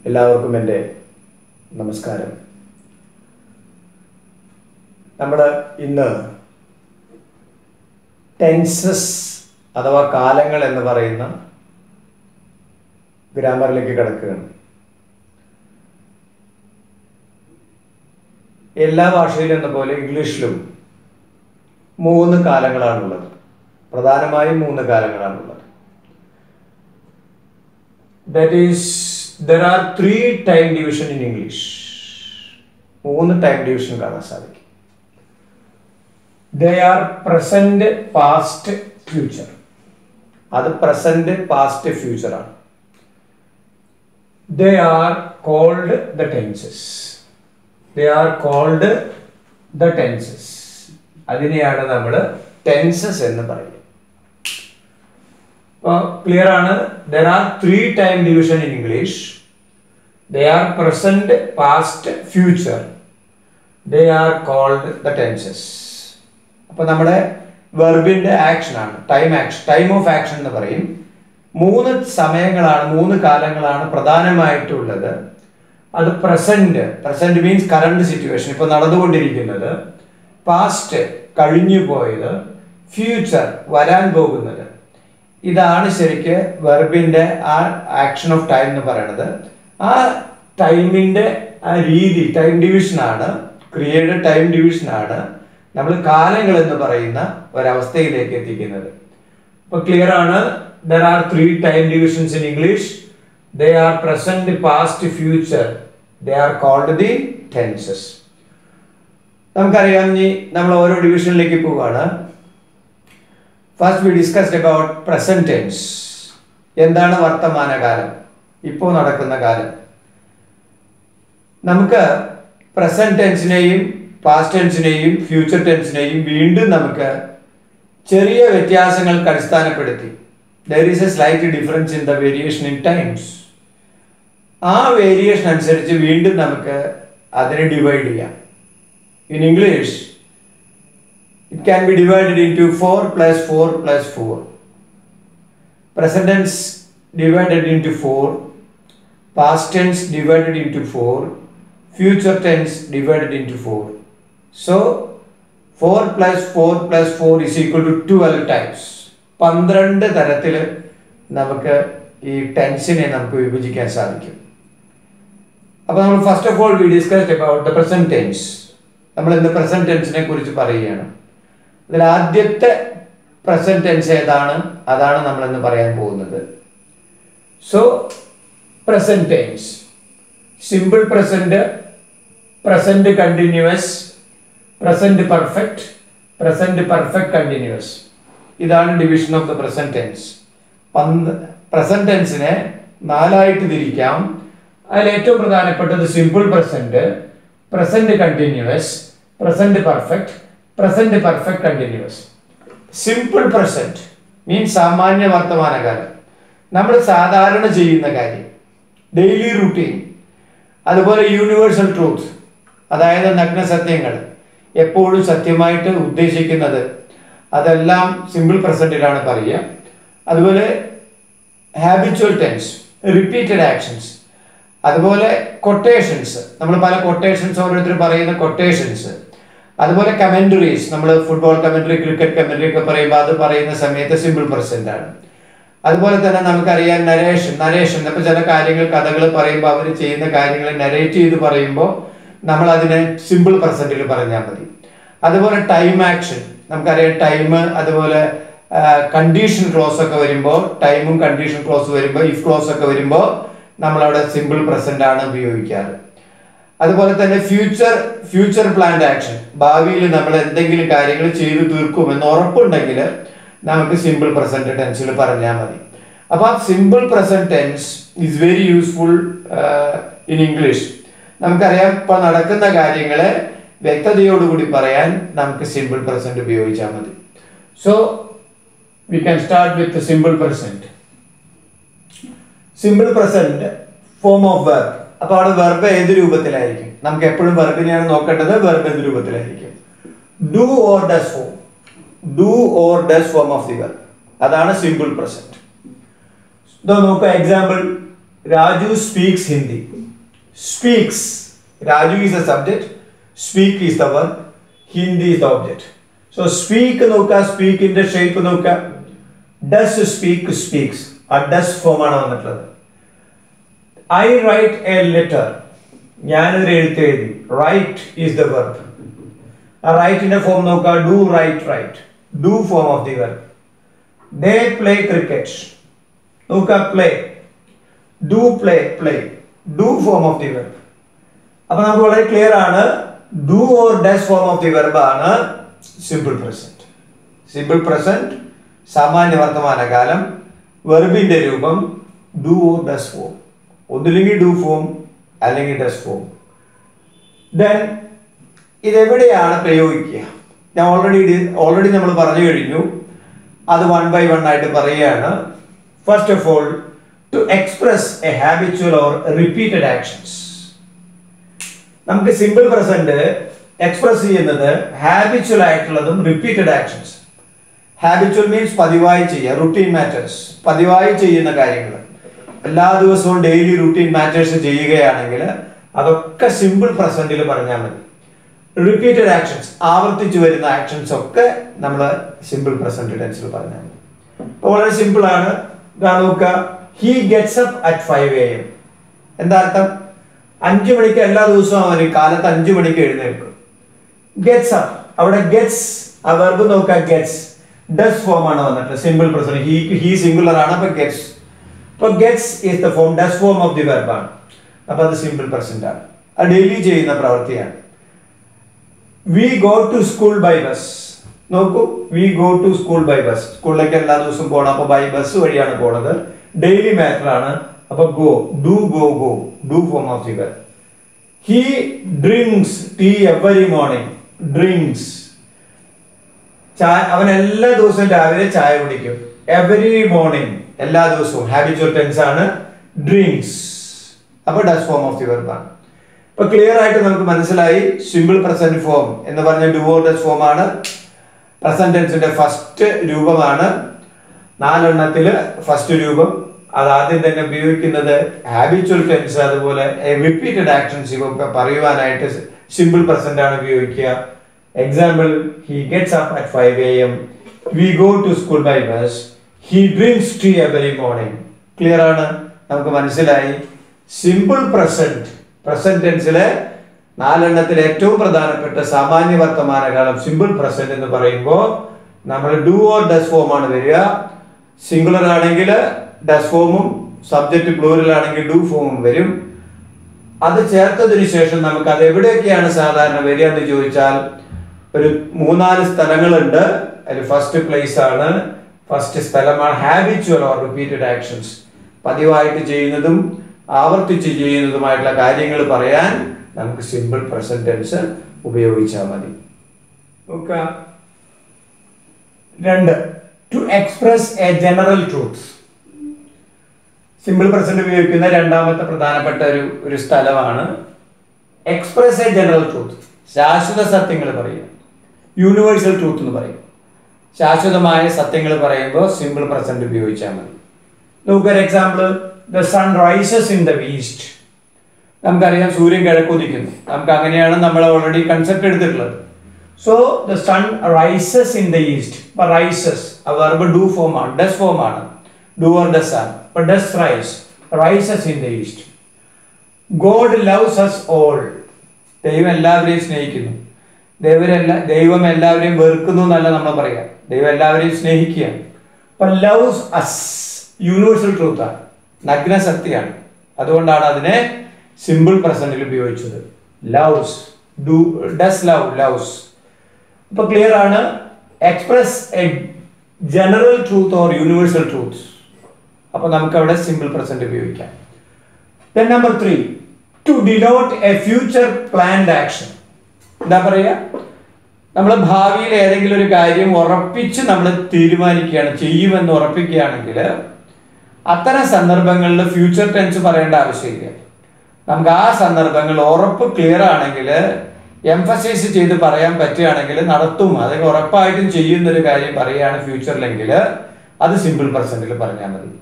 എല്ലാവർക്കും എൻ്റെ നമസ്കാരം. നമ്മൾ ഇന്ന് ടെൻസസ് അഥവാ കാലങ്ങൾ എന്ന് പറയുന്ന ഗ്രാമറിലേക്ക് കടക്കുകയാണ്. എല്ലാ ഭാഷയിലും എന്ന പോലെ ഇംഗ്ലീഷിലും 3 കാലങ്ങളാണുള്ളത്. പ്രധാനമായും 3 കാലങ്ങളാണുള്ളത്. That is, there are 3 time division in English. 3 time division കാണാൻ സാധിക്കും. They are present, past, future. അത് present, past, future ആണ്. They are called the tenses. They are called the tenses. അതിനെയാണ് നമ്മൾ tenses എന്ന് പറയുന്നത്. Clear ആണ്. There are 3 time division in English. They are present, past, future. They are called the tenses. അപ്പോൾ നമ്മുടെ വെർബിന്റെ action ആണ് time of action എന്ന് പറയും. 3 സമയങ്ങളാണ്, 3 കാലങ്ങളാണ് പ്രധാനമായിട്ടുള്ളത്. അത് പ്രസന്റ് മീൻസ് കറണ്ട് സിറ്റുവേഷൻ, ഇപ്പൊ നടന്നുകൊണ്ടിരിക്കുന്നത്. പാസ്റ്റ് കഴിഞ്ഞു പോയത്. ഫ്യൂച്ചർ വരാൻ പോകുന്നത്. ഇതാണ് ശരിക്ക് വെർബിന്റെ ആ ആക്ഷൻ ഓഫ് ടൈം എന്ന് പറയുന്നത്. ആ ടൈമിന്റെ ആ രീതി, ടൈം ഡിവിഷനാണ്, ക്രിയേറ്റഡ് ടൈം ഡിവിഷനാണ് നമ്മൾ കാലങ്ങൾ എന്ന് പറയുന്ന ഒരവസ്ഥയിലേക്ക് എത്തിക്കുന്നത്. ഇപ്പൊ ക്ലിയർ ആണ്. There are 3 time divisions in English. They are present, past, future. They are called the tenses. നമുക്കറിയാം, ഇനി നമ്മൾ ഓരോ ഡിവിഷനിലേക്ക് പോവുകയാണ്. First we discussed about present tense. എന്താണ് വർത്തമാനകാലം, ഇപ്പോൾ നടക്കുന്ന കാലം. നമുക്ക് പ്രസന്റ് ടെൻസിനെയും പാസ്റ്റ് ടെൻസിനെയും ഫ്യൂച്ചർ ടെൻസിനെയും വീണ്ടും നമുക്ക് ചെറിയ വ്യത്യാസങ്ങൾക്ക് അടിസ്ഥാനപ്പെടുത്തി there is a slight difference in the variation in times. ആ വേരിയേഷൻ അനുസരിച്ച് വീണ്ടും നമുക്ക് അതിനെ ഡിവൈഡ് ചെയ്യാം. In English it can be divided into 4 plus 4 plus 4. Present tense divided into 4, past tense divided into 4, future tense divided into 4. So 4 plus 4 plus 4 is equal to 12 types. 12 തരത്തിൽ നമുക്ക് ഈ ടെൻസിനെ നമുക്ക് വിഭജിക്കാൻ സാധിക്കും. അപ്പോൾ നമ്മൾ first of all we discussed about the present tense. നമ്മൾ ഇന്ന് പ്രസന്റ് ടെൻസിനെ കുറിച്ച് പറയുകയാണ്. അതിൽ ആദ്യത്തെ പ്രസന്റ് ടെൻസ് ഏതാണ്? അതാണ് നമ്മൾ ഇന്ന് പറയാൻ പോകുന്നത്. So present tense, simple present, present continuous, present perfect, present perfect continuous. ഇതാണ് division of the present tense. Present ടെൻസിനെ 4 ആയിട്ട് തിരിക്കാം. അതിൽ ഏറ്റവും പ്രധാനപ്പെട്ടത് simple present, present continuous, present perfect, present perfect continuous. Simple present means സാമാന്യ വർത്തമാനകാലം, നമ്മൾ സാധാരണ ചെയ്യുന്ന കാര്യം, ഡെയിലി റൂട്ടീൻ. അതുപോലെ യൂണിവേഴ്സൽ ട്രൂത്ത്, അതായത് നഗ്ന സത്യങ്ങൾ, എപ്പോഴും സത്യമായിട്ട് ഉദ്ദേശിക്കുന്നത്, അതെല്ലാം സിമ്പിൾ പ്രസന്റിലാണ് പറയുക. അതുപോലെ ഹാബിച്വൽ ടെൻസ്, റിപ്പീറ്റഡ് ആക്ഷൻസ്. അതുപോലെ കൊട്ടേഷൻസ്, നമ്മൾ പല കൊട്ടേഷൻസ് ഓരോരുത്തർ പറയുന്ന കൊട്ടേഷൻസ്. അതുപോലെ കമന്ററീസ്, നമ്മൾ ഫുട്ബോൾ കമന്ററി, ക്രിക്കറ്റ് കമന്ററി ഒക്കെ പറയുമ്പോൾ അത് പറയുന്ന സമയത്ത് സിമ്പിൾ പ്രസന്റ് ആണ്. അതുപോലെ തന്നെ നമുക്കറിയാം നരേഷൻ. അപ്പോൾ ചില കാര്യങ്ങൾ, കഥകൾ പറയുമ്പോൾ അവർ ചെയ്യുന്ന കാര്യങ്ങൾ നരേറ്റ് ചെയ്ത് പറയുമ്പോൾ നമ്മൾ അതിനെ സിമ്പിൾ പ്രസന്റിൽ പറഞ്ഞാൽ മതി. അതുപോലെ ടൈം ആക്ഷൻ, നമുക്കറിയാം ടൈം. അതുപോലെ കണ്ടീഷൻ ക്ലോസ് ഒക്കെ വരുമ്പോൾ, ടൈമും കണ്ടീഷൻ ക്ലോസ് വരുമ്പോൾ, ഇഫ് ക്ലോസ് ഒക്കെ വരുമ്പോൾ നമ്മളവിടെ സിമ്പിൾ പ്രസന്റ് ആണ് ഉപയോഗിക്കാറ്. അതുപോലെ തന്നെ ഫ്യൂച്ചർ പ്ലാൻഡ് ആക്ഷൻ, ഭാവിയിൽ നമ്മൾ എന്തെങ്കിലും കാര്യങ്ങൾ ചെയ്തു തീർക്കുമെന്ന് ഉറപ്പുണ്ടെങ്കിൽ നമുക്ക് സിമ്പിൾ പ്രസന്റ് ടെൻസിൽ പറഞ്ഞാൽ മതി. അപ്പോൾ simple present tense is very useful in English. നമുക്കറിയാം, ഇപ്പോൾ നടക്കുന്ന കാര്യങ്ങളെ വ്യക്തതയോടുകൂടി പറയാൻ നമുക്ക് സിമ്പിൾ പ്രസന്റ് ഉപയോഗിച്ചാൽ മതി. So we can start with simple present. Simple present form of verb. അപ്പോൾ അവിടെ വെർബ് ഏത് രൂപത്തിലായിരിക്കും? നമുക്ക് എപ്പോഴും വെർബിനെയാണ് നോക്കേണ്ടത്. വെർബ് ഏത് രൂപത്തിലായിരിക്കും? Do or does form. Do or does form of the verb, അതാണ് സിമ്പിൾ പ്രസന്റ്. നോക്കുക, example Raju speaks Hindi. Speaks. Raju is the subject. Speak is the verb. Hindi is the object. So speak നോക്കുക, സ്പീക്കിന്റെ shape നോക്കുക. Does speak, speaks. ആ does form ആണ് വന്നിട്ടുള്ളത്. I write a letter. ഞാനൊരു എഴുത്ത് എഴുതി. Write is the verb. ആ റൈറ്റിന്റെ form നോക്കുക. Do, write, write. Do form of the verb. They play cricket. നോക്കുക, play. Do, play, play. Do form of the verb. അപ്പോൾ നമുക്ക് വളരെ ക്ലിയർ ആണ്. Do or does form of the verb ആണ് simple present. Simple present സാമാന്യ വർത്തമാനകാലം വെർബിന്റെ രൂപം do or does form. ഒന്നില്ലെങ്കിൽ do form അല്ലെങ്കിൽ does form. Then ഇതെവിടെയാണ് പ്രയോഗിക്കുക? ഞാൻ ഓൾറെഡി നമ്മൾ പറഞ്ഞു കഴിഞ്ഞു. അത് 1 by 1 ആയിട്ട് പറയുകയാണ്. First of all, to express a habitual or repeated actions. നമുക്ക് സിമ്പിൾ പ്രസന്റ് എക്സ്പ്രസ് ചെയ്യുന്നത് ഹാബിച്വൽ ആയിട്ടുള്ളതും റിപ്പീറ്റഡ് ആക്ഷൻസ്. ഹാബിച്വൽ മീൻസ് പതിവായി ചെയ്യുക, റുട്ടീൻ മാറ്റേഴ്സ്, പതിവായി ചെയ്യുന്ന കാര്യങ്ങൾ. എല്ലാ ദിവസവും ഡെയിലി റുട്ടീൻ മാറ്റേഴ്സ് ചെയ്യുകയാണെങ്കിൽ അതൊക്കെ സിമ്പിൾ പ്രസന്റിൽ പറഞ്ഞാൽ മതി. റിപ്പീറ്റഡ് ആക്ഷൻസ്, ആവർത്തിച്ചു വരുന്ന ആക്ഷൻസ് ഒക്കെ നമ്മൾ സിമ്പിൾ പ്രസന്റ് ടെൻസിൽ പറഞ്ഞാൽ മതി. അപ്പോൾ വളരെ സിമ്പിൾ ആണ്. നോക്കുക, he gets up at 5 AM. എന്താ അർത്ഥം? 5 മണിക്ക് എല്ലാ ദിവസവും അവന് കാലത്ത് 5 മണിക്ക് എഴുന്നേൽക്കും. ഗെറ്റ്സ് അപ്പ്, അവിടെ ഗെറ്റ്സ് ആ വെർബ് നോക്കുക, ഗെറ്റ്സ് ഡസ് ഫോം ആണ് വന്നിട്ട് സിമ്പിൾ പ്രസന്റ്. ഹി സിംഗുലർ ആണ്, അപ്പൊ ഗെറ്റ്സ്. അപ്പൊ gets is the form, does form of the verb ആണ്. അപ്പൊ അത് സിമ്പിൾ പ്രസന്റ് ആണ്, അത് ഡെയിലി ചെയ്യുന്ന പ്രവൃത്തിയാണ്. We go to school by bus. നോക്കൂ, we go to school by bus. സ്കൂളിലേക്ക് എല്ലാ ദിവസവും പോകണം, അപ്പൊ ബൈ ബസ് വഴിയാണ് പോണത്. ഡെയിലി മാറ്റർ ആണ്, അപ്പൊ go, do go, go, do form of the verb. He drinks tea every morning. Drinks, അവൻ എല്ലാ ദിവസവും രാവിലെ ചായ കുടിക്കും. എവറി മോർണിംഗ്, എല്ലാ ദിവസവും. ഹാബിച്വൽ ടെൻസ് ആണ് ഡ്രിങ്ക്സ്. അപ്പൊ does form of the verb ആണ്. ഇപ്പൊ ക്ലിയർ ആയിട്ട് നമുക്ക് മനസ്സിലായി. സിമ്പിൾ പ്രസന്റ് ഫോം എന്ന് പറഞ്ഞ ഡു ഓർ ഡസ് ഫോം ആണ്. പ്രസന്റ് ടെൻസിന്റെ ഫസ്റ്റ് രൂപമാണ്. 4 എണ്ണത്തില് ഫസ്റ്റ് രൂപം. അത് ആദ്യം തന്നെ ഉപയോഗിക്കുന്നത് ഹാബിച്വൽ ടെൻസ്, അതുപോലെ റിപ്പീറ്റഡ് ആക്ഷൻസ് ഇവയൊക്കെ പറയുവാനായിട്ട് സിമ്പിൾ പ്രസന്റ് ആണ് ഉപയോഗിക്കുക. Example, he gets up at 5 AM. We go to school by bus. He drinks tea every morning. Clear ആണ്, നമുക്ക് മനസ്സിലായി. സിമ്പിൾ പ്രസന്റ് ടെൻസിലെ 4 എണ്ണത്തിൽ ഏറ്റവും പ്രധാനപ്പെട്ട സാമാന്യ വർത്തമാനകാലം സിമ്പിൾ പ്രസന്റ് എന്ന് പറയുമ്പോൾ നമ്മൾ ഡു ഓർ ഡസ് ഫോം ആണ് വരിക. സിംഗുലർ ആണെങ്കിൽ ഡസ് ഫോമും, സബ്ജക്റ്റ് പ്ലൂറൽ ആണെങ്കിൽ ഡു ഫോമും വരും. അത് ചേർത്തതിനു ശേഷം നമുക്ക് അത് എവിടെയൊക്കെയാണ് സാധാരണ വരിക എന്ന് ചോദിച്ചാൽ ഒരു 3-4 സ്ഥലങ്ങളുണ്ട്. അതിൽ ഫസ്റ്റ് സ്ഥലമാണ് ഹാബിച്വൽ ഓർ റിപ്പീറ്റഡ് ആക്ഷൻസ്. പതിവായിട്ട് ചെയ്യുന്നതും ആവർത്തിച്ച് ചെയ്യുന്നതുമായിട്ടുള്ള കാര്യങ്ങൾ പറയാൻ നമുക്ക് സിമ്പിൾ പ്രസന്റ് ടെൻസ് ഉപയോഗിച്ചാൽ മതി. 2, to express a general truth. Simple present ഉപയോഗിക്കുന്ന രണ്ടാമത്തെ പ്രധാനപ്പെട്ട ഒരു സ്ഥലമാണ് എക്സ്പ്രസ് എ ജനറൽ ട്രൂത്ത്. ശാശ്വത സത്യങ്ങൾ പറയുക, യൂണിവേഴ്സൽ ട്രൂത്ത് എന്ന് പറയും. ശാശ്വതമായ സത്യങ്ങൾ പറയുമ്പോൾ സിമ്പിൾ പ്രസന്റ് ഉപയോഗിച്ചാൽ മതി. നമുക്കൊരു example, the sun rises in the east. നമുക്കറിയാം സൂര്യൻ കിഴക്കുദിക്കുന്നു. നമുക്ക് അങ്ങനെയാണ് നമ്മൾ ഓൾറെഡി കൺസെപ്റ്റ് എടുത്തിട്ടുള്ളത്. So the sun rises in the east. Rises ആ വെർബ് ഡു ഫോം ആണ്, ഡസ് ഫോം ആണ്. ഡു ഓർ ഡസ് ആണ്. Does rise, rises in the east. God loves us all. ദൈവം എല്ലാവരെയും സ്നേഹിക്കുന്നു. ദൈവം എല്ലാവരെയും വെറുക്കുന്നു എന്നല്ല നമ്മൾ പറയാ, ദൈവം എല്ലാവരെയും സ്നേഹിക്കുകയാണ്. അപ്പൊ ലവ്സ് us യൂണിവേഴ്സൽ ട്രൂത്ത് ആണ്, നഗ്ന സത്യമാണ്. അതുകൊണ്ടാണ് അതിനെ സിമ്പിൾ പ്രസന്റിൽ ഉപയോഗിച്ചത്. Loves, does love, loves. ഇപ്പൊ ക്ലിയർ ആണ്. Express a general truth or universal truth. അപ്പൊ നമുക്ക് അവിടെ സിമ്പിൾ പ്രസന്റ് ഉപയോഗിക്കാം. Then number 3, to denote a future planned action. എന്താ പറയുക? നമ്മൾ ഭാവിയിൽ ഏതെങ്കിലും ഒരു കാര്യം ഉറപ്പിച്ച് നമ്മൾ തീരുമാനിക്കുകയാണ്, ചെയ്യുമെന്ന് ഉറപ്പിക്കുകയാണെങ്കിൽ അത്തരം സന്ദർഭങ്ങളിൽ ഫ്യൂച്ചർ ടെൻസ് പറയേണ്ട ആവശ്യമില്ല. നമുക്ക് ആ സന്ദർഭങ്ങൾ ഉറപ്പ് ക്ലിയർ ആണെങ്കിൽ, എംഫസൈസ് ചെയ്ത് പറയാൻ പറ്റുകയാണെങ്കിൽ നടത്തും, അല്ലെങ്കിൽ ഉറപ്പായിട്ടും ചെയ്യുന്നൊരു കാര്യം പറയുകയാണ് ഫ്യൂച്ചറിലെങ്കിൽ അത് സിമ്പിൾ പ്രസന്റിൽ പറഞ്ഞാൽ മതി.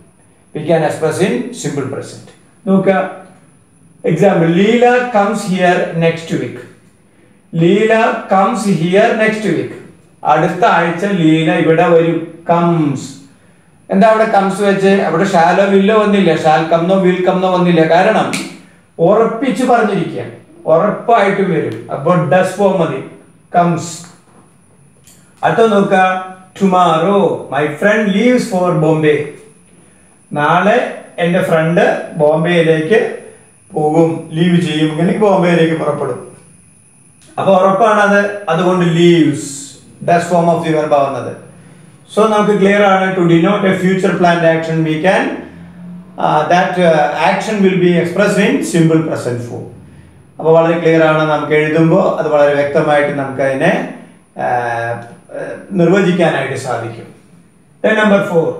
We can express in simple present. നോക്കുക, example, Leela comes here next week. Leela comes here next week. അടുത്ത ആഴ്ച ലീല ഇവിടെ വരും. കംസ്. എന്താ അവിടെ കംസ് വെച്ച്? അവിടെ ഷാലോ വില്ലോ വന്നില്ല, ഷാൽ കംന്നോ വിൽ കംന്നോ വന്നില്ല. കാരണം ഉറപ്പിച്ച് പറഞ്ഞിരിക്കുക, ഉറപ്പായിട്ടും വരും. അപ്പൊ ഡസ് ഫോം മതി, കംസ്. അടുത്ത നോക്കുക, tomorrow my friend leaves for Bombay. നാളെ എൻ്റെ ഫ്രണ്ട് ബോംബെയിലേക്ക് പോകും, ലീവ് ചെയ്യും, ഇങ്ങനെ ബോംബെയിലേക്ക് പുറപ്പെടും. അപ്പൊ ഉറപ്പാണത്, അതുകൊണ്ട് leaves does form of the verb ആവുന്നത്. സോ നമുക്ക് ക്ലിയർ ആണ്, to denote a future planned action we can that action will be expressed in simple present form. അപ്പോൾ വളരെ ക്ലിയർ ആണ്, നമുക്ക് എഴുതുമ്പോൾ അത് വളരെ വ്യക്തമായിട്ട് നമുക്ക് അതിനെ നിർവചിക്കാനായിട്ട് സാധിക്കും. Number 4,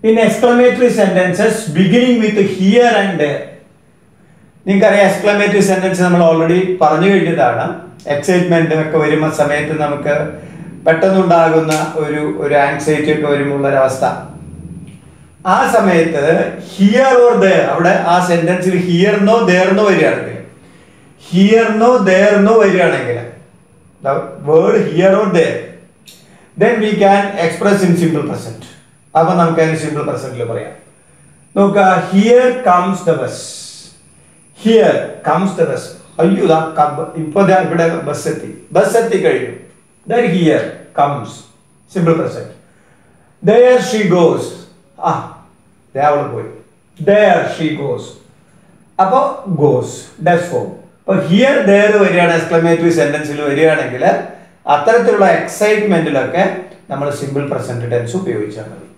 in exclamatory sentences beginning with here and there. നിങ്ങൾക്കറിയാം എക്സ്ക്ലമേറ്ററി സെന്റൻസ് നമ്മൾ ഓൾറെഡി പറഞ്ഞു കഴിഞ്ഞതാണ്. എക്സൈറ്റ്മെന്റ് ഒക്കെ വരുന്ന സമയത്ത് നമുക്ക് പെട്ടെന്നുണ്ടാകുന്ന ഒരു ആങ്സൈറ്റി ഒക്കെ വരുമ്പോഴുള്ളൊരവസ്ഥ. ആ സമയത്ത് ഹിയർ ഓർ ദേർ, അവിടെ ആ സെന്റൻസിൽ ഹിയർന്നോ ദേർന്നോ വരികയാണെങ്കിൽ, ഹിയർന്നോ ദേർന്നോ വരികയാണെങ്കിൽ, word here or there, then we can express in simple present. അപ്പൊ നമുക്ക് അതിന് സിമ്പിൾ പ്രസന്റിൽ പറയാം. നോക്കുക, here comes the bus. Here comes the bus. അയ്യോ, ഇപ്പൊ ഇവിടെ ബസ് എത്തി കഴിഞ്ഞു. Then here comes simple present. There she goes. അവൾ പോയി. There she goes. അപ്പൊ goes does form. അപ്പൊ ഹിയർ there വരികയാണ്, എക്സ്ക്ലമേറ്ററി സെന്റൻസിൽ വരികയാണെങ്കിൽ അത്തരത്തിലുള്ള എക്സൈറ്റ്മെന്റിലൊക്കെ നമ്മൾ സിമ്പിൾ പ്രസന്റ് ടെൻസ് ഉപയോഗിച്ചാൽ മതി.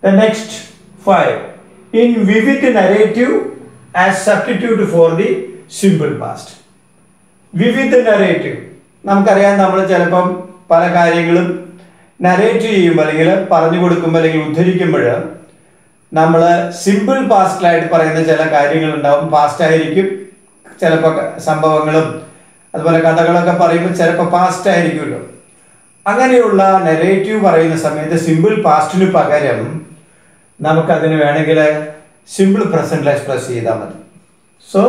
The next 5, in vivid narrative as substitute for the simple past. Vivid narrative, നമുക്കറിയാം, നമ്മൾ ചിലപ്പം പല കാര്യങ്ങളും നരേറ്റ് ചെയ്യുമ്പോൾ അല്ലെങ്കിൽ പറഞ്ഞു കൊടുക്കുമ്പോൾ അല്ലെങ്കിൽ ഉദ്ധരിക്കുമ്പോൾ നമ്മൾ സിമ്പിൾ പാസ്റ്റിലായിട്ട് പറയുന്ന ചില കാര്യങ്ങളുണ്ടാവും. പാസ്റ്റ് ആയിരിക്കും, ചിലപ്പോൾ സംഭവങ്ങളും അതുപോലെ കഥകളൊക്കെ പറയുമ്പോൾ ചിലപ്പോൾ പാസ്റ്റ് ആയിരിക്കുമല്ലോ. അങ്ങനെയുള്ള നെറേറ്റീവ് പറയുന്ന സമയത്ത് സിമ്പിൾ പാസ്റ്റിന് പകരം നമുക്കതിന് വേണമെങ്കിൽ സിമ്പിൾ പ്രസന്റിൽ എക്സ്പ്രസ് ചെയ്താൽ മതി. സോ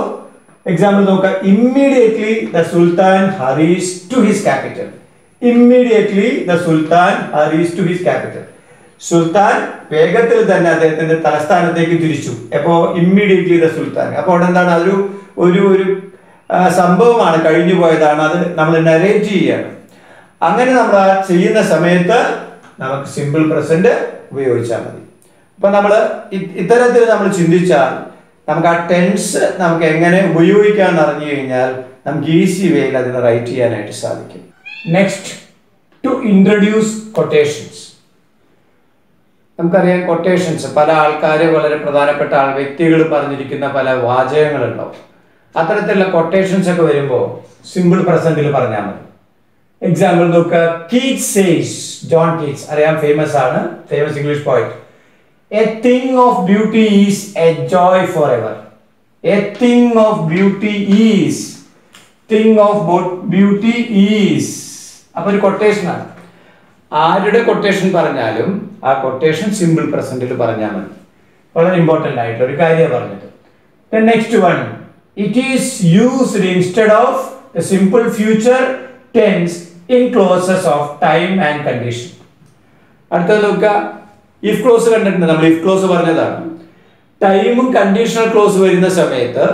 എക്സാമ്പിൾ നോക്കുക, immediately the sultan hurries to his capital. Immediately the sultan hurries to his capital. സുൽത്താൻ വേഗത്തിൽ തന്നെ അദ്ദേഹത്തിന്റെ തലസ്ഥാനത്തേക്ക് തിരിച്ചു. എപ്പോ? Immediately the sultan. അപ്പോൾ അവിടെ എന്താണ്? അതൊരു ഒരു സംഭവമാണ്, കഴിഞ്ഞു പോയതാണ്, അത് നമ്മൾ നരേറ്റ് ചെയ്യാണ്. അങ്ങനെ നമ്മൾ ചെയ്യുന്ന സമയത്ത് നമുക്ക് സിമ്പിൾ പ്രസന്റ് ഉപയോഗിച്ചാൽ മതി. അപ്പൊ നമ്മൾ ഇത്തരത്തിൽ നമ്മൾ ചിന്തിച്ചാൽ നമുക്ക് ആ ടെൻസ് നമുക്ക് എങ്ങനെ ഉപയോഗിക്കാമെന്ന് അറിഞ്ഞു കഴിഞ്ഞാൽ നമുക്ക് ഈസി വേയിൽ അതിന് റൈറ്റ് ചെയ്യാനായിട്ട് സാധിക്കും. Next, to introduce quotations. നമുക്കറിയാം കൊട്ടേഷൻസ് പല ആൾക്കാർ, വളരെ പ്രധാനപ്പെട്ട വ്യക്തികൾ പറഞ്ഞിരിക്കുന്ന പല വാചകങ്ങളുണ്ടാവും. അത്തരത്തിലുള്ള കൊട്ടേഷൻസ് ഒക്കെ വരുമ്പോൾ സിമ്പിൾ പ്രസന്റിൽ പറഞ്ഞാൽ മതി. എക്സാമ്പിൾ നോക്കുക, കീറ്റ്സ് സേസ്, ജോൺ കീറ്റ്സ് അറിയാം, ഫേമസ് ആണ്, ഫേമസ് ഇംഗ്ലീഷ് പോയിറ്റ്. A thing of beauty is a joy forever. A thing of beauty is. Thing of beauty is. അപ്പോൾ ഒരു കൊട്ടേഷനാണ്. ആരുടെ കൊട്ടേഷൻ പറഞ്ഞാലും ആ കൊട്ടേഷൻ സിമ്പിൾ പ്രസന്റിൽ പറഞ്ഞാൽ മതി. വളരെ ഇമ്പോർട്ടൻ്റ് ആയിട്ടുള്ള ഒരു കാര്യമാണ് പറഞ്ഞത്. The next one, it is used instead of the simple future tense in clauses of time and condition. അടുത്തത് നോക്കുക, ഇഫ് ക്ലോസ് കണ്ടിട്ടുണ്ട് നമ്മൾ. ഇഫ് ക്ലോസ് പറഞ്ഞതാണ്. ടൈമും കണ്ടീഷണൽ ക്ലോസ് വരുന്ന സമയത്ത്,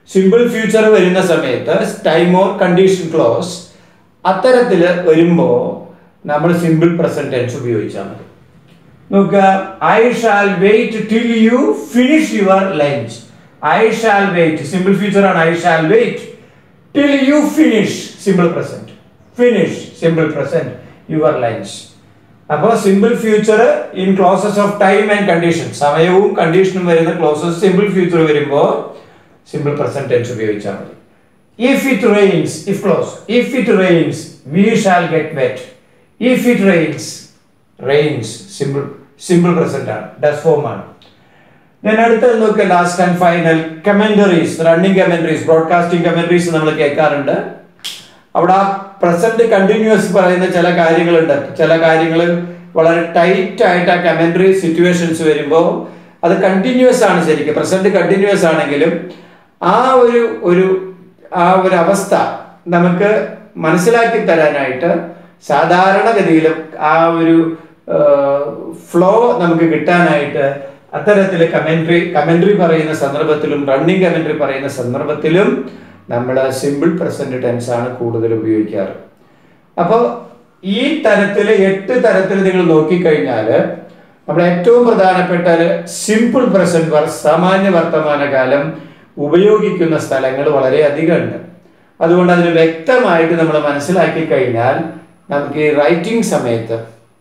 സിമ്പിൾ ഫ്യൂച്ചർ വരുന്ന സമയത്ത് ടൈം ഓർ കണ്ടീഷൻ ക്ലോസ് അത്തരത്തിൽ വരുമ്പോൾ നമ്മൾ സിമ്പിൾ പ്രസന്റ് ടെൻസ് ഉപയോഗിച്ചാൽ മതി. നോക്കുക, I shall wait till you finish your lunch. I shall wait simple future ആണ്. I shall wait till you finish simple present. Finish simple present your lunch. അപ്പോൾ simple future in clauses of time and condition, സമയവും കണ്ടീഷനും വരുന്ന clauses simple future വരുമ്പോൾ simple present tense ഉപയോഗിച്ചാൽ മതി. If it rains, if clause, if it rains we shall get wet. If it rains, rains simple present ആണ്, does form ആണ്. ഞാൻ അടുത്തത് നോക്കുക, last and final, commentaries, running commentaries, broadcasting commentaries നമ്മൾ കേൾക്കാറുണ്ട്. അവിടെ ആ പ്രസന്റ് കണ്ടിന്യൂസ് പറയുന്ന ചില കാര്യങ്ങളുണ്ട്. ചില കാര്യങ്ങൾ വളരെ ടൈറ്റ് ആയിട്ട് ആ കമന്ററി സിറ്റുവേഷൻസ് വരുമ്പോൾ അത് കണ്ടിന്യൂസ് ആണ്. ശരിക്കും പ്രസന്റ് കണ്ടിന്യൂസ് ആണെങ്കിലും ആ ഒരു അവസ്ഥ നമുക്ക് മനസ്സിലാക്കി തരാനായിട്ട് സാധാരണഗതിയിൽ ആ ഒരു ഫ്ലോ നമുക്ക് കിട്ടാനായിട്ട് അത്തരത്തിൽ കമന്ററി പറയുന്ന സന്ദർഭത്തിലും റണ്ണിങ് കമന്ററി പറയുന്ന സന്ദർഭത്തിലും നമ്മൾ സിമ്പിൾ പ്രസന്റ് ടെൻസ് ആണ് കൂടുതൽ ഉപയോഗിക്കാറ്. അപ്പോൾ ഈ തരത്തിൽ 8 തരത്തിൽ നിങ്ങൾ നോക്കിക്കഴിഞ്ഞാൽ നമ്മൾ ഏറ്റവും പ്രധാനപ്പെട്ട സിമ്പിൾ പ്രസന്റ് സാമാന്യ വർത്തമാനകാലം ഉപയോഗിക്കുന്ന സ്ഥലങ്ങൾ വളരെ അധികം ഉണ്ട്. അതുകൊണ്ട് അതിന് വ്യക്തമായിട്ട് നമ്മൾ മനസ്സിലാക്കി കഴിഞ്ഞാൽ നമുക്ക് ഈ റൈറ്റിംഗ് സമയത്ത്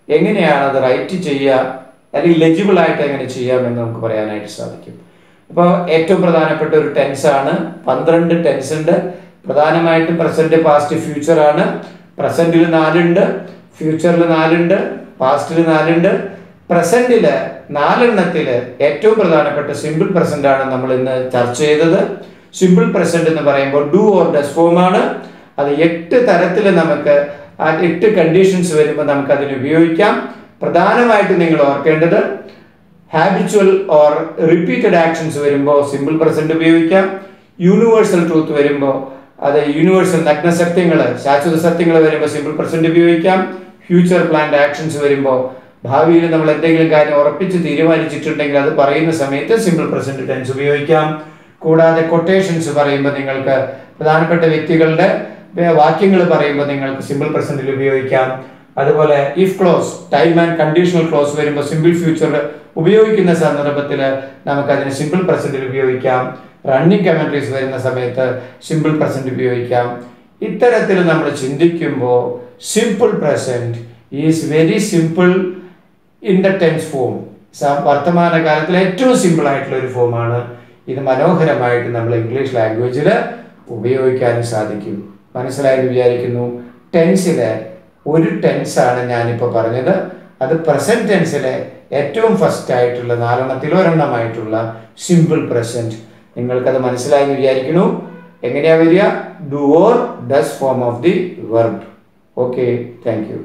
എങ്ങനെയാണ് അത് റൈറ്റ് ചെയ്യുക അല്ലെങ്കിൽ ലെജിബിൾ ആയിട്ട് എങ്ങനെ ചെയ്യാമെന്ന് നമുക്ക് പറയാനായിട്ട് സാധിക്കും. അപ്പോൾ ഏറ്റവും പ്രധാനപ്പെട്ട ഒരു ടെൻസ് ആണ്. 12 ടെൻസ് ഉണ്ട്. പ്രധാനമായിട്ടും പ്രസന്റ്, പാസ്റ്റ്, ഫ്യൂച്ചർ ആണ്. പ്രസന്റിൽ 4 ഉണ്ട്, ഫ്യൂച്ചറിൽ 4 ഉണ്ട്, പാസ്റ്റിൽ 4 ഉണ്ട്. പ്രസന്റില് 4 ഏറ്റവും പ്രധാനപ്പെട്ട സിമ്പിൾ പ്രസന്റ് ആണ് നമ്മൾ ഇന്ന് ചർച്ച ചെയ്തത്. സിമ്പിൾ പ്രസന്റ് എന്ന് പറയുമ്പോൾ ഡു ഓർ ഡസ് ഫോം ആണ്. അത് 8 തരത്തിൽ നമുക്ക് ആ 8 കണ്ടീഷൻസ് വരുമ്പോൾ നമുക്ക് അതിന് ഉപയോഗിക്കാം. പ്രധാനമായിട്ട് നിങ്ങൾ ഓർക്കേണ്ടത് ഹാബിച്വൽ ഓർ റിപ്പീറ്റഡ് ആക്ഷൻസ് വരുമ്പോൾ സിമ്പിൾ പ്രസന്റ് ഉപയോഗിക്കാം. യൂണിവേഴ്സൽ ട്രൂത്ത് വരുമ്പോൾ അത് യൂണിവേഴ്സൽ നഗ്നസത്യങ്ങൾ, ശാശ്വത സത്യങ്ങൾ വരുമ്പോൾ സിമ്പിൾ പ്രസന്റ് ഉപയോഗിക്കാം. ഫ്യൂച്ചർ പ്ലാൻഡ് ആക്ഷൻസ് വരുമ്പോൾ ഭാവിയിൽ നമ്മൾ എന്തെങ്കിലും കാര്യം ഉറപ്പിച്ച് തീരുമാനിച്ചിട്ടുണ്ടെങ്കിൽ അത് പറയുന്ന സമയത്ത് സിമ്പിൾ പ്രസന്റ് ടെൻസ് ഉപയോഗിക്കാം. കൂടാതെ കൊട്ടേഷൻസ് പറയുമ്പോൾ നിങ്ങൾക്ക് പ്രധാനപ്പെട്ട വ്യക്തികളുടെ വാക്യങ്ങൾ പറയുമ്പോൾ നിങ്ങൾക്ക് സിമ്പിൾ പ്രസന്റിൽ ഉപയോഗിക്കാം. അതുപോലെ if close, time and conditional clause വരുമ്പോൾ സിമ്പിൾ ഫ്യൂച്ചർ ഉപയോഗിക്കുന്ന സന്ദർഭത്തിൽ നമുക്കതിന് സിമ്പിൾ പ്രസന്റിൽ ഉപയോഗിക്കാം. റണ്ണിങ് കമന്ററീസ് വരുന്ന സമയത്ത് സിമ്പിൾ പ്രസന്റ് ഉപയോഗിക്കാം. ഇത്തരത്തിൽ നമ്മൾ ചിന്തിക്കുമ്പോൾ simple present is very simple in the tense form. വർത്തമാനകാലത്തിൽ ഏറ്റവും സിമ്പിൾ ആയിട്ടുള്ള ഒരു ഫോമാണ്. ഇത് മനോഹരമായിട്ട് നമ്മൾ ഇംഗ്ലീഷ് ലാംഗ്വേജിൽ ഉപയോഗിക്കാനും സാധിക്കും. മനസ്സിലായെന്ന് വിചാരിക്കുന്നു. ടെൻസിലെ ഒരു ടെൻസാണ് ഞാനിപ്പോൾ പറഞ്ഞത്. അത് പ്രസന്റ് ടെൻസിലെ ഏറ്റവും ഫസ്റ്റ് ആയിട്ടുള്ള 4 ഒരെണ്ണമായിട്ടുള്ള സിമ്പിൾ പ്രസന്റ്. നിങ്ങൾക്കത് മനസ്സിലായെന്ന് വിചാരിക്കുന്നു. എങ്ങനെയാ വരിക? Do or does form of the verb. Okay, thank you.